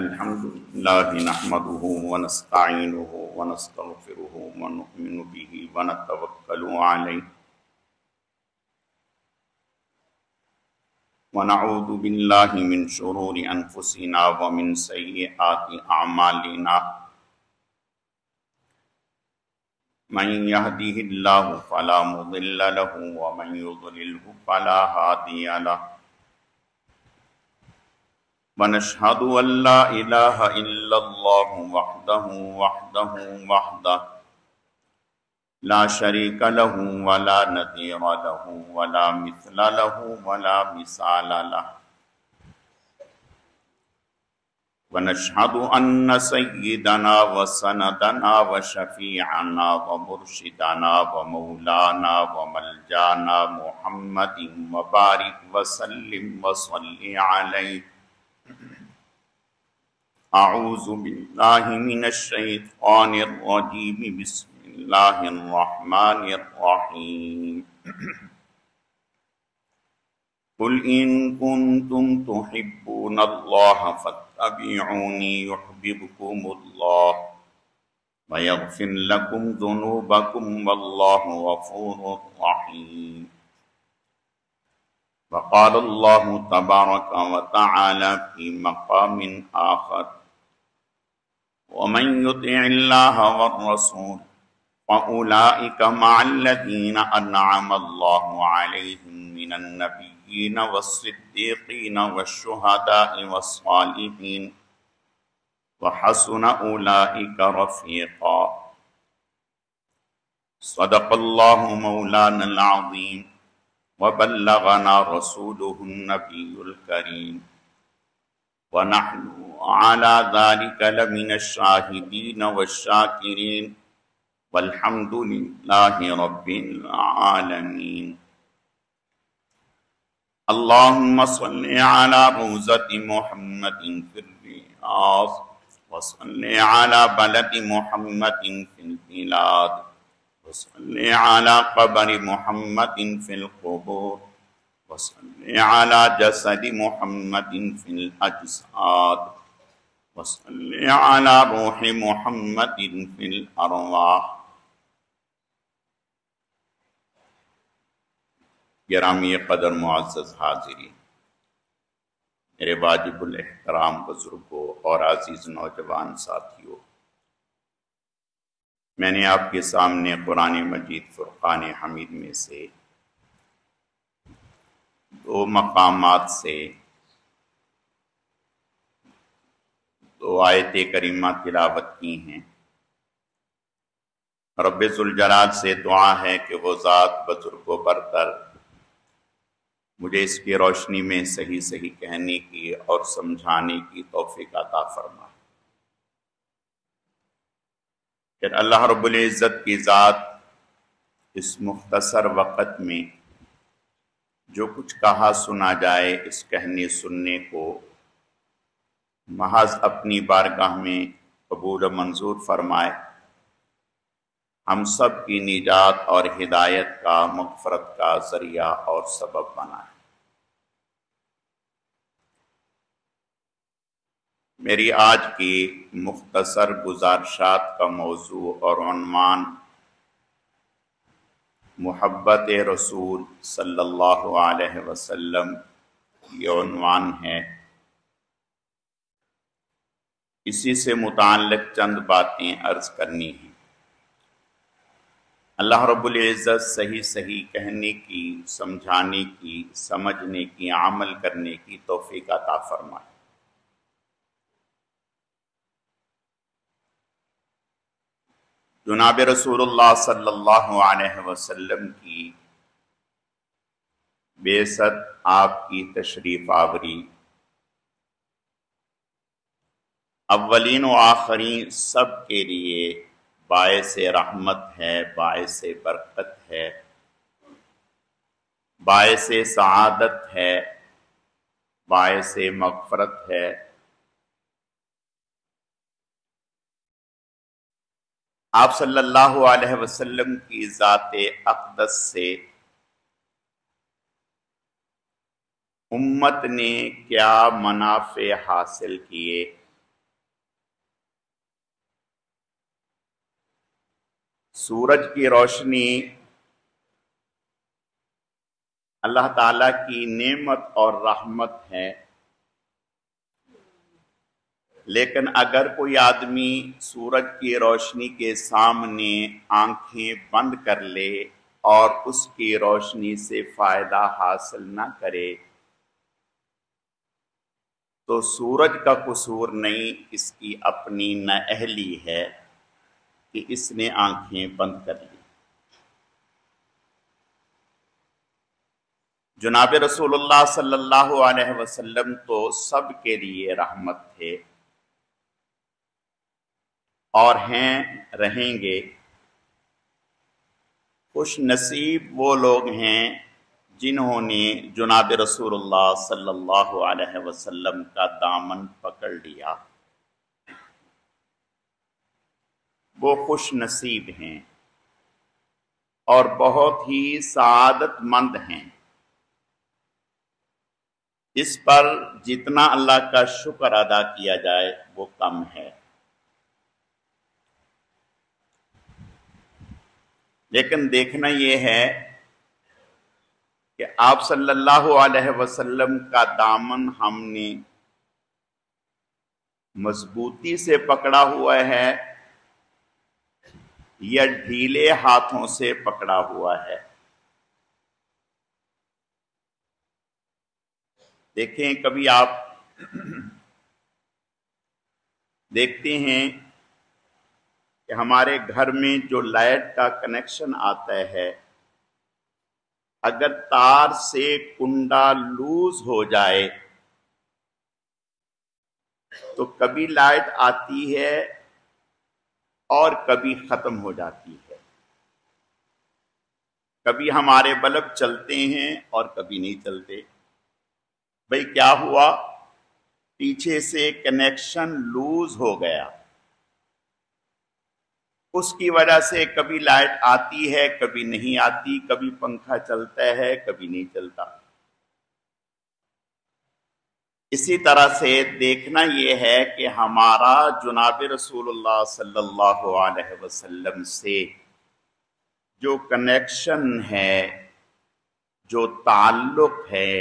الحمد لله نحمده ونستعينه ونستغفره ونؤمن به ونتوكل عليه ونعوذ بالله من شرور أنفسنا ومن سيئات أعمالنا من يهده الله فلا مضل له ومن يضلله فلا هادي له ونشهد أن لا إله إلا الله وحده لا شريك له ولا نظير له ولا مثل له ولا مثال له ونشهد أن سيدنا وسندنا وشفيعنا ومرشدنا ومولانا وملجانا محمد وبارك وسلم وصل عليه. أعوذ بالله من الشيطان الرجيم. بسم الله الرحمن الرحيم. قل إن كنتم تحبون الله فاتبعوني يحببكم الله ويغفر لكم ذنوبكم والله غفور رحيم. وقال الله تبارك وتعالى في مقام آخر: ومن يطع الله والرسول فأولئك مع الذين أنعم الله عليهم من النبيين والصديقين والشهداء والصالحين وحسن أولئك رفيقا. صدق الله مولانا العظيم وبلغنا رسوله النبي الكريم ونحن على ذلك لمن الشاهدين والشاكرين والحمد لله رب العالمين. اللهم صل على روضة محمد في الرياض وصل على بلد محمد في البلاد وصل على قبر محمد في القبور وصل على جسد محمد في الأجساد وصل على روح محمد في الأرواح. گرامی قدر معزز حاضرین، میرے واجب الاحترام بزرگوں اور عزیز نوجوان ساتھیوں، میں نے آپ کے سامنے قرآن مجید فرقان حمید میں سے دو مقامات سے دو آیت کریمہ تلاوت کی ہیں. رب ذوالجلال سے دعا ہے کہ وہ ذات بزرگ و برتر مجھے اس کی روشنی میں صحیح صحیح کہنے کی اور سمجھانے کی توفیق عطا فرمائے. پھر اللہ رب العزت کی ذات اس مختصر وقت میں جو کچھ کہا سنا جائے، اس کہنے سننے کو محض اپنی بارگاہ میں قبول و منظور فرمائے، ہم سب کی نجات اور ہدایت کا، مغفرت کا ذریعہ اور سبب بنائے. میری آج کی مختصر گزارشات کا موضوع اور عنوان محبت رسول صلی اللہ علیہ وسلم یہ عنوان ہے. اسی سے متعلق چند باتیں عرض کرنی ہیں. اللہ رب العزت صحیح صحیح کہنے کی، سمجھانے کی، سمجھنے کی، عمل کرنے کی توفیق عطا فرمائے. جناب رسول اللہ صلی اللہ علیہ وسلم کی بعثت، آپ کی تشریف آوری اولین و آخرین سب کے لیے باعث رحمت ہے، باعث برکت ہے، باعث سعادت ہے، باعث مغفرت ہے. آپ صلی اللہ علیہ وسلم کی ذات اقدس سے امت نے کیا منافع حاصل کیے، سورج کی روشنی اللہ تعالیٰ کی نعمت اور رحمت ہے، لیکن اگر کوئی آدمی سورج کی روشنی کے سامنے آنکھیں بند کر لے اور اس کی روشنی سے فائدہ حاصل نہ کرے تو سورج کا قصور نہیں، اس کی اپنی نااہلی ہے کہ اس نے آنکھیں بند کر لی۔ جناب رسول اللہ صلی اللہ علیہ وسلم تو سب کے لیے رحمت تھے اور ہیں، رہیں گے۔ خوش نصیب وہ لوگ ہیں جنہوں نے جناب رسول اللہ صلی اللہ علیہ وسلم کا دامن پکڑ لیا، وہ خوش نصیب ہیں اور بہت ہی سعادت مند ہیں۔ اس پر جتنا اللہ کا شکر ادا کیا جائے وہ کم ہے، لیکن دیکھنا یہ ہے کہ آپ صلی اللہ علیہ وسلم کا دامن ہم نے مضبوطی سے پکڑا ہوا ہے یا ڈھیلے ہاتھوں سے پکڑا ہوا ہے۔ دیکھیں، کبھی آپ دیکھتے ہیں کہ ہمارے گھر میں جو لائٹ کا کنیکشن آتا ہے، اگر تار سے کنڈا لوز ہو جائے تو کبھی لائٹ آتی ہے اور کبھی ختم ہو جاتی ہے، کبھی ہمارے بلب چلتے ہیں اور کبھی نہیں چلتے۔ بھئی کیا ہوا؟ پیچھے سے کنیکشن لوز ہو گیا، اس کی وجہ سے کبھی لائٹ آتی ہے کبھی نہیں آتی، کبھی پنکھا چلتا ہے کبھی نہیں چلتا۔ اسی طرح سے دیکھنا یہ ہے کہ ہمارا جناب رسول اللہ صلی اللہ علیہ وسلم سے جو کنیکشن ہے، جو تعلق ہے،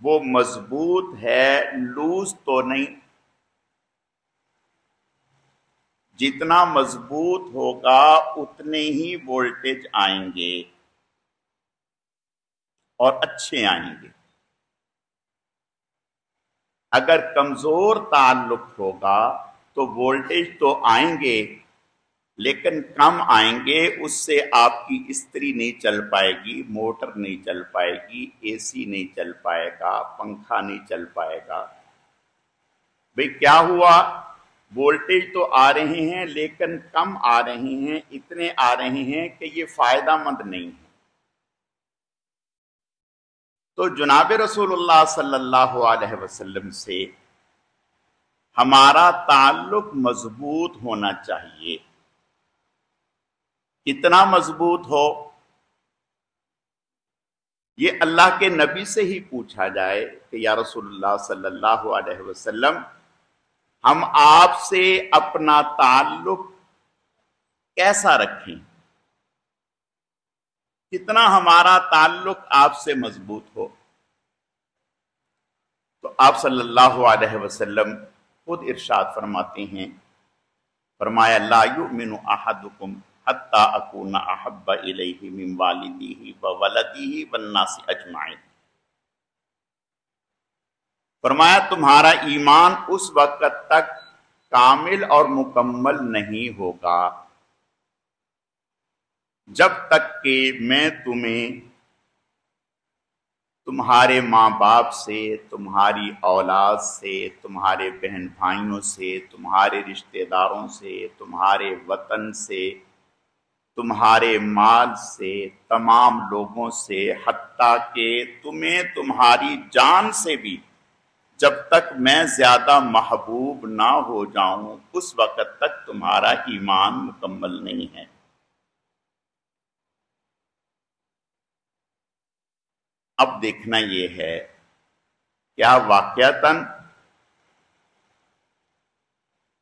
وہ مضبوط ہے، لوز تو نہیں۔ جتنا مضبوط ہوگا اتنے ہی وولٹیج آئیں گے اور اچھے آئیں گے۔ اگر کمزور تعلق ہوگا تو وولٹیج تو آئیں گے لیکن کم آئیں گے، اس سے آپ کی استری نہیں چل پائے گی، موٹر نہیں چل پائے گی، اے سی نہیں چل پائے گا، پنکھا نہیں چل پائے گا۔ بھئی کیا ہوا؟ وولٹیج تو آ رہے ہیں لیکن کم آ رہے ہیں، اتنے آ رہے ہیں کہ یہ فائدہ مند نہیں ہے۔ تو جناب رسول اللہ صلی اللہ علیہ وسلم سے ہمارا تعلق مضبوط ہونا چاہیے۔ کتنا مضبوط ہو؟ یہ اللہ کے نبی سے ہی پوچھا جائے کہ یا رسول اللہ صلی اللہ علیہ وسلم، ہم آپ سے اپنا تعلق کیسا رکھیں؟ کتنا ہمارا تعلق آپ سے مضبوط ہو؟ تو آپ صلی اللہ علیہ وسلم خود ارشاد فرماتے ہیں، فرمایا لا یؤمن احدکم حتی اکون احب الیہ من والدیہ وولدیہ والناس اجمعین۔ فرمایا تمہارا ایمان اس وقت تک کامل اور مکمل نہیں ہوگا جب تک کہ میں تمہیں تمہارے ماں باپ سے، تمہاری اولاد سے، تمہارے بہن بھائیوں سے، تمہارے رشتہ داروں سے، تمہارے وطن سے، تمہارے مال سے، تمام لوگوں سے، حتیٰ کہ تمہیں تمہاری جان سے بھی جب تک میں زیادہ محبوب نہ ہو جاؤں اس وقت تک تمہارا ایمان مکمل نہیں ہے۔ اب دیکھنا یہ ہے، کیا واقعتاً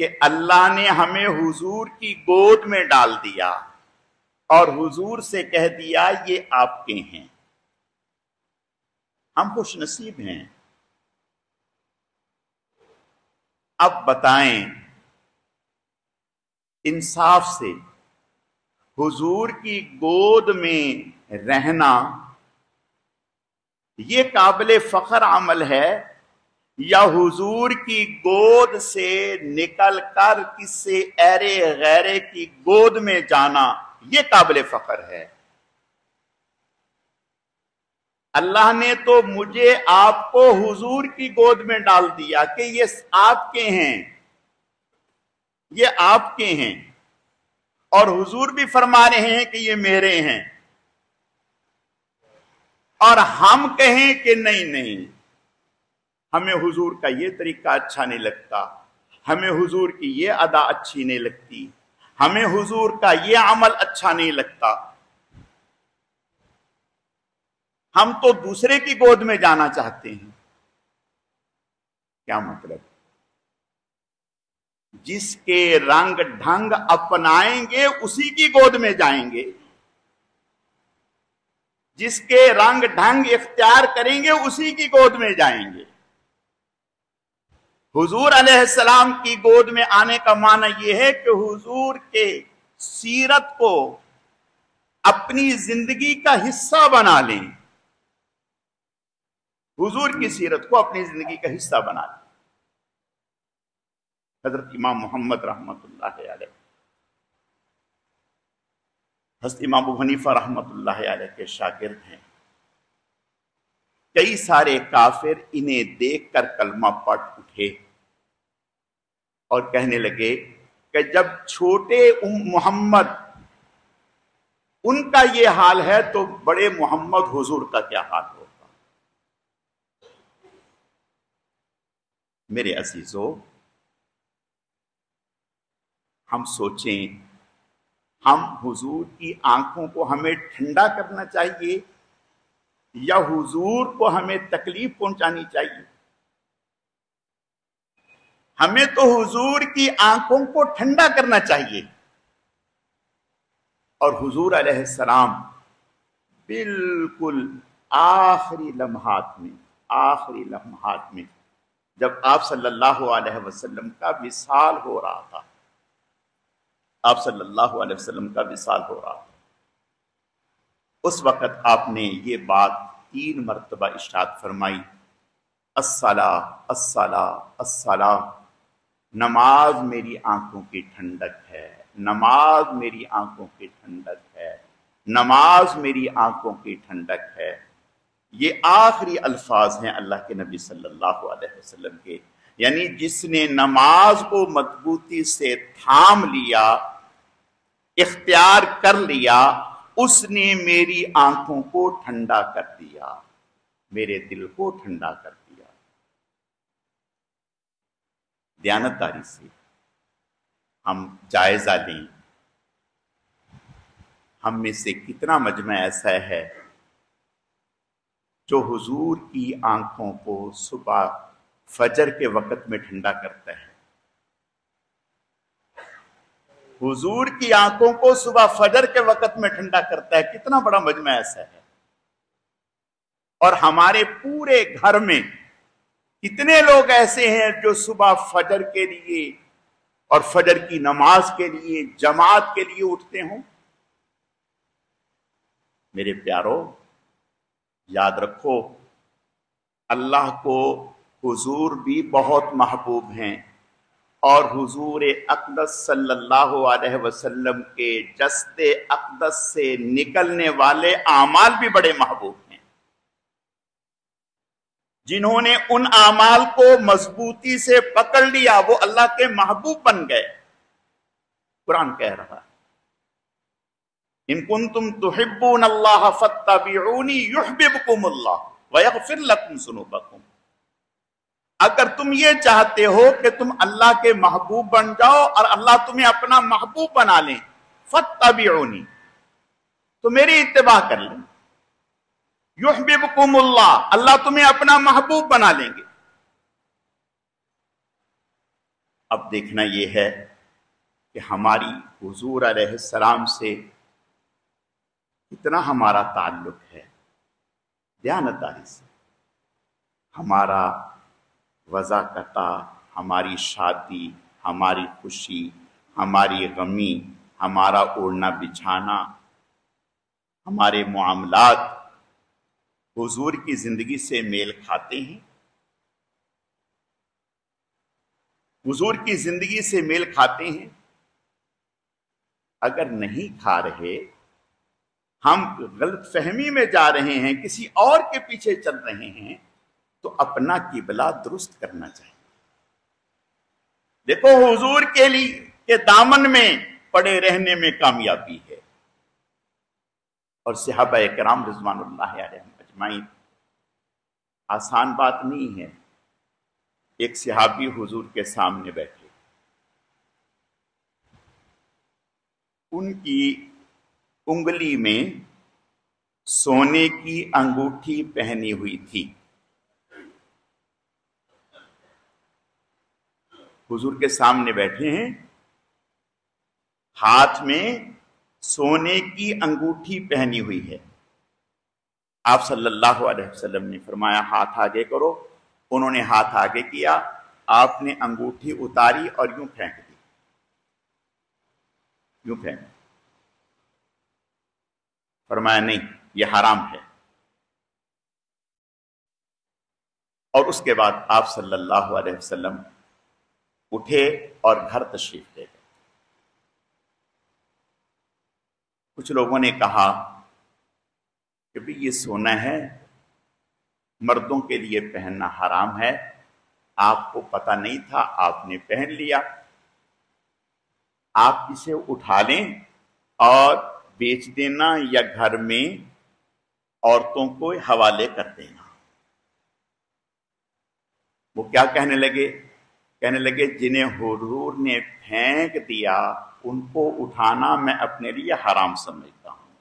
کہ اللہ نے ہمیں حضور کی گود میں ڈال دیا اور حضور سے کہہ دیا یہ آپ کے ہیں. ہم خوش نصیب ہیں. اب بتائیں انصاف سے حضور کی گود میں رہنا یہ قابل فخر عمل ہے یا حضور کی گود سے نکل کر کسی ایرے غیرے کی گود میں جانا یہ قابل فخر ہے؟ اللہ نے تو مجھے آپ کو حضور کی گود میں ڈال دیا کہ یہ آپ کے ہیں، یہ آپ کے ہیں، اور حضور بھی فرما رہے ہیں کہ یہ میرے ہیں. اور ہم کہیں کہ نہیں ہمیں حضور کا یہ طریقہ اچھا نہیں لگتا، ہمیں حضور کی یہ ادا اچھی نہیں لگتی، ہمیں حضور کا یہ عمل اچھا نہیں لگتا. ہم تو دوسرے کی گود میں جانا چاہتے ہیں. کیا مطلب؟ جس کے رنگ ڈھنگ اپنائیں گے اسی کی گود میں جائیں گے، جس کے رنگ ڈھنگ اختیار کریں گے اسی کی گود میں جائیں گے. حضور علیہ السلام کی گود میں آنے کا معنی یہ ہے کہ حضور کے سیرت کو اپنی زندگی کا حصہ بنا لیں، حضور کی سیرت کو اپنی زندگی کا حصہ بنا لیں. حضرت امام محمد رحمت اللہ علیہ، حضرت امام ابو حنیفہ رحمت اللہ علیہ کے شاگرد ہیں. کئی سارے کافر انہیں دیکھ کر کلمہ پڑھ اٹھے اور کہنے لگے کہ جب چھوٹے محمد ان کا یہ حال ہے تو بڑے محمد حضور کا کیا حال ہوگا. میرے عزیزو، ہم سوچیں، ہم حضور کی آنکھوں کو ہمیں ٹھنڈا کرنا چاہیے یا حضور کو ہمیں تکلیف پہنچانی چاہیے؟ ہمیں تو حضور کی آنکھوں کو ٹھنڈا کرنا چاہیے. اور حضور علیہ السلام بالکل آخری لمحات میں جب آپ صلی اللہ علیہ وسلم کا وصال ہو رہا تھا، آپ صلی اللہ علیہ وسلم کا وصال ہو رہا تھا، اس وقت آپ نے یہ بات 3 مرتبہ ارشاد فرمائی، الصلاۃ الصلاۃ الصلاۃ. نماز میری آنکھوں کی ٹھنڈک ہے، نماز میری آنکھوں کی ٹھنڈک ہے، نماز میری آنکھوں کی ٹھنڈک ہے. یہ آخری الفاظ ہیں اللہ کے نبی صلی اللہ علیہ وسلم کے. یعنی جس نے نماز کو مضبوطی سے تھام لیا، اختیار کر لیا، اس نے میری آنکھوں کو ٹھنڈا کر دیا، میرے دل کو ٹھنڈا کر دیا. دیانتداری سے ہم جائزہ لیں، ہم میں سے کتنا مجمع ایسا ہے جو حضور کی آنکھوں کو صبح فجر کے وقت میں ٹھنڈا کرتا ہے. حضور کی آنکھوں کو صبح فجر کے وقت میں ٹھنڈا کرتا ہے. کتنا بڑا مجمع ایسا ہے. اور ہمارے پورے گھر میں کتنے لوگ ایسے ہیں جو صبح فجر کے لیے اور فجر کی نماز کے لیے جماعت کے لیے اٹھتے ہوں. میرے پیارو، یاد رکھو اللہ کو حضور بھی بہت محبوب ہیں، اور حضور اقدس صلی اللہ علیہ وسلم کے جسد اقدس سے نکلنے والے اعمال بھی بڑے محبوب ہیں. جنہوں نے ان اعمال کو مضبوطی سے پکڑ لیا وہ اللہ کے محبوب بن گئے. قرآن کہہ رہا ہے، ان کنتم تحبون اللہ فاتبعونی یحببکم اللہ ویغفر لکم ذنوبکم. اگر تم یہ چاہتے ہو کہ تم اللہ کے محبوب بن جاؤ اور اللہ تمہیں اپنا محبوب بنا لیں، فاتبعونی، تو میری اتباع کر لیں. یحببکم اللہ، اللہ تمہیں اپنا محبوب بنا لیں گے. اب دیکھنا یہ ہے کہ ہماری حضور علیہ السلام سے کتنا ہمارا تعلق ہے دیانتداری سے. ہمارا وضاقتہ، ہماری شادی، ہماری خوشی، ہماری غمی، ہمارا اوڑھنا بچھانا، ہمارے معاملات حضور کی زندگی سے میل کھاتے ہیں. حضور کی زندگی سے میل کھاتے ہیں. اگر نہیں کھا رہے، ہم غلط فہمی میں جا رہے ہیں، کسی اور کے پیچھے چل رہے ہیں، تو اپنا قبلہ درست کرنا چاہیے. دیکھو حضور کے لیے کے دامن میں پڑے رہنے میں کامیابی ہے. اور صحابہ کرام رضوان اللہ علیہم اجمعین، آسان بات نہیں ہے. ایک صحابی حضور کے سامنے بیٹھے، ان کی انگلی میں سونے کی انگوٹھی پہنی ہوئی تھی. حضور کے سامنے بیٹھے ہیں، ہاتھ میں سونے کی انگوٹھی پہنی ہوئی ہے. آپ صلی اللہ علیہ وسلم نے فرمایا ہاتھ آگے کرو. انہوں نے ہاتھ آگے کیا، آپ نے انگوٹھی اتاری اور یوں پھینک دی. یوں پھینک. فرمایا نہیں، یہ حرام ہے. اور اس کے بعد آپ صلی اللہ علیہ وسلم اٹھے اور گھر تشریف لے گئے. کچھ لوگوں نے کہا کہ بھی یہ سونا ہے، مردوں کے لیے پہننا حرام ہے، آپ کو پتہ نہیں تھا، آپ نے پہن لیا. آپ اسے اٹھا لیں اور بیچ دینا یا گھر میں عورتوں کو حوالے کر دینا. وہ کیا کہنے لگے؟ کہنے لگے جنہیں حضور نے پھینک دیا ان کو اٹھانا میں اپنے لیے حرام سمجھتا ہوں.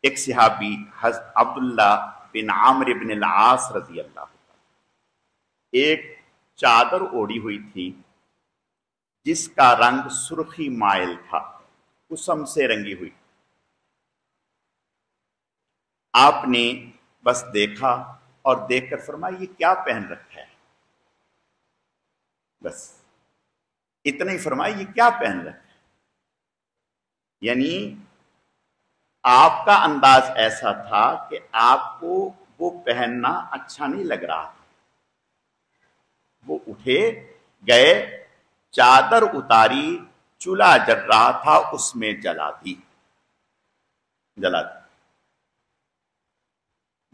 ایک صحابی حضرت عبداللہ بن عامر بن العاص رضی اللہ عنہ، ایک چادر اوڑھی ہوئی تھی جس کا رنگ سرخی مائل تھا، کسم سے رنگی ہوئی. آپ نے بس دیکھا اور دیکھ کر فرمایا یہ کیا پہن رکھا ہے. بس اتنا ہی فرمایا یہ کیا پہن رکھا ہے. یعنی آپ کا انداز ایسا تھا کہ آپ کو وہ پہننا اچھا نہیں لگ رہا تھا. وہ اٹھے گئے، چادر اتاری، چولہا جل رہا تھا اس میں جلا دی.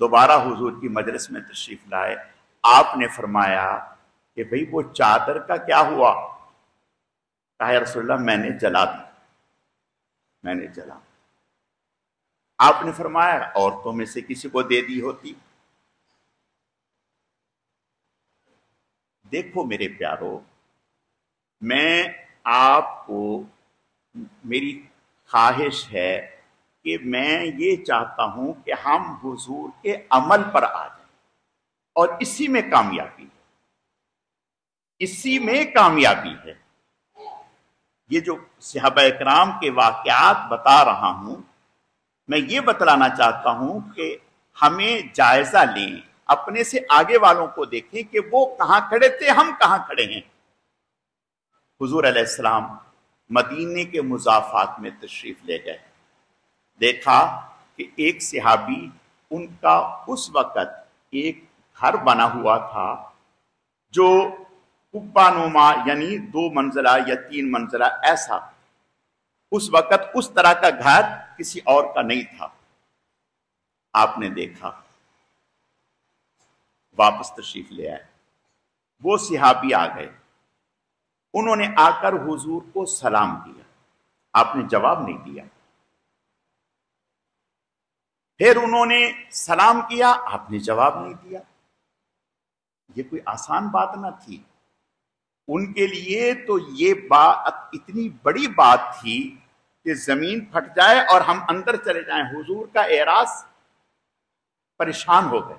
دوبارہ حضور کی مجلس میں تشریف لائے. آپ نے فرمایا کہ بھئی وہ چادر کا کیا ہوا؟ کہا یا رسول اللہ میں نے جلا دی. میں نے جلا. آپ نے فرمایا عورتوں میں سے کسی کو دے دی ہوتی. دیکھو میرے پیارو، میں آپ کو، میری خواہش ہے کہ میں یہ چاہتا ہوں کہ ہم حضور کے عمل پر آ جائیں اور اسی میں کامیابی ہے. اسی میں کامیابی ہے. یہ جو صحابہ اکرام کے واقعات بتا رہا ہوں، میں یہ بتلانا چاہتا ہوں کہ ہمیں جائزہ لیں، اپنے سے آگے والوں کو دیکھیں کہ وہ کہاں کھڑے تھے، ہم کہاں کھڑے ہیں. حضور علیہ السلام مدینے کے مضافات میں تشریف لے گئے. دیکھا کہ ایک صحابی، ان کا اس وقت ایک گھر بنا ہوا تھا جو قبہ نما، یعنی 2 منزلہ یا 3 منزلہ ایسا. اس وقت اس طرح کا گھر کسی اور کا نہیں تھا. آپ نے دیکھا، واپس تشریف لے آئے. وہ صحابی آ گئے، انہوں نے آ کر حضور کو سلام دیا. آپ نے جواب نہیں دیا. پھر انہوں نے سلام کیا، آپ نے جواب نہیں دیا. یہ کوئی آسان بات نہ تھی. ان کے لیے تو یہ بات اتنی بڑی بات تھی کہ زمین پھٹ جائے اور ہم اندر چلے جائیں. حضور کا اعراض، پریشان ہو گئے.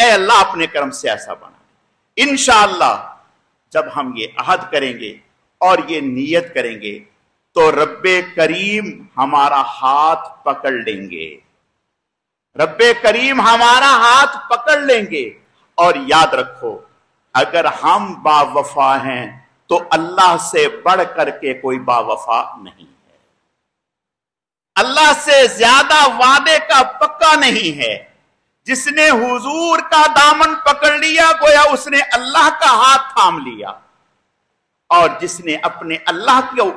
اے اللہ اپنے کرم سے ایسا بنا دے۔ انشاءاللہ جب ہم یہ عہد کریں گے اور یہ نیت کریں گے تو رب کریم ہمارا ہاتھ پکڑ لیں گے، رب کریم ہمارا ہاتھ پکڑ لیں گے۔ اور یاد رکھو اگر ہم با وفا ہیں تو اللہ سے بڑھ کر کے کوئی با وفا نہیں ہے، اللہ سے زیادہ وعدے کا پکا نہیں ہے۔ جس نے حضور کا دامن پکڑ لیا گویا اس نے اللہ کا ہاتھ تھام لیا، اور جس نے اپنے اللہ کو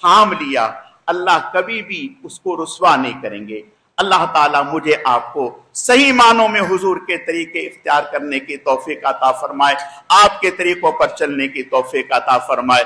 تھام لیا اللہ کبھی بھی اس کو رسوا نہیں کریں گے۔ اللہ تعالیٰ مجھے آپ کو صحیح معنوں میں حضور کے طریقے اختیار کرنے کی توفیق عطا فرمائے، آپ کے طریقوں پر چلنے کی توفیق عطا فرمائے۔